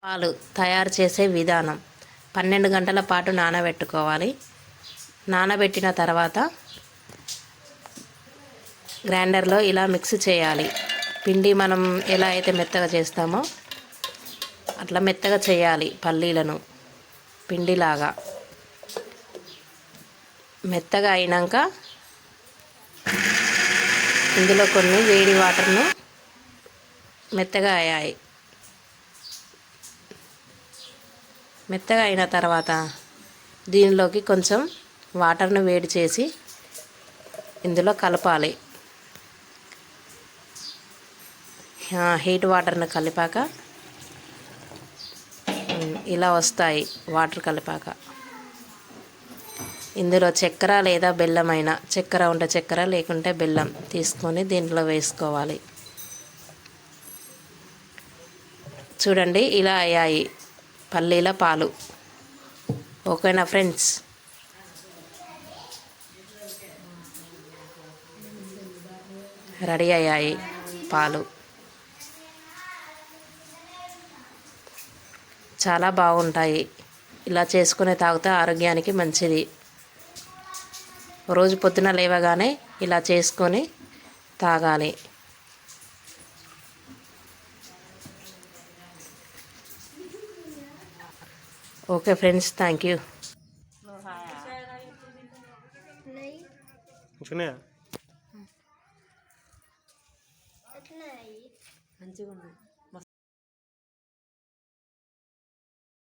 పాలు తయారు చేసే విధానం 12 గంటల పాటు నానబెట్టుకోవాలి. నానబెట్టిన తర్వాత గ్రైండర్లో ఇలా మిక్స్ చేయాలి. పిండి మనం ఎలా అయితే మెత్తగా చేస్తామో అట్లా మెత్తగా చేయాలి. పల్లీలను పిండిలాగా మెత్తగా అయినాక ఇందులో కొన్ని వేడి వాటర్ను మెత్తగా అయ్యాయి. మెత్తగా అయిన తర్వాత దీనిలోకి కొంచెం వాటర్ను వేడి చేసి ఇందులో కలపాలి. హీట్ వాటర్ను కలిపాక ఇలా వస్తాయి. వాటర్ కలిపాక ఇందులో చక్కెర లేదా బెల్లం అయినా, చక్కెర ఉంటే చక్కెర లేకుంటే బెల్లం తీసుకొని దీంట్లో వేసుకోవాలి. చూడండి ఇలా అయ్యాయి పల్లీల పాలు. ఓకేనా ఫ్రెండ్స్? రెడీ అయ్యాయి పాలు. చాలా బాగుంటాయి. ఇలా చేసుకుని తాగితే ఆరోగ్యానికి మంచిది. రోజు పొద్దున లేవగానే ఇలా చేసుకొని తాగాలి. Okay friends, thank you. మంచిగా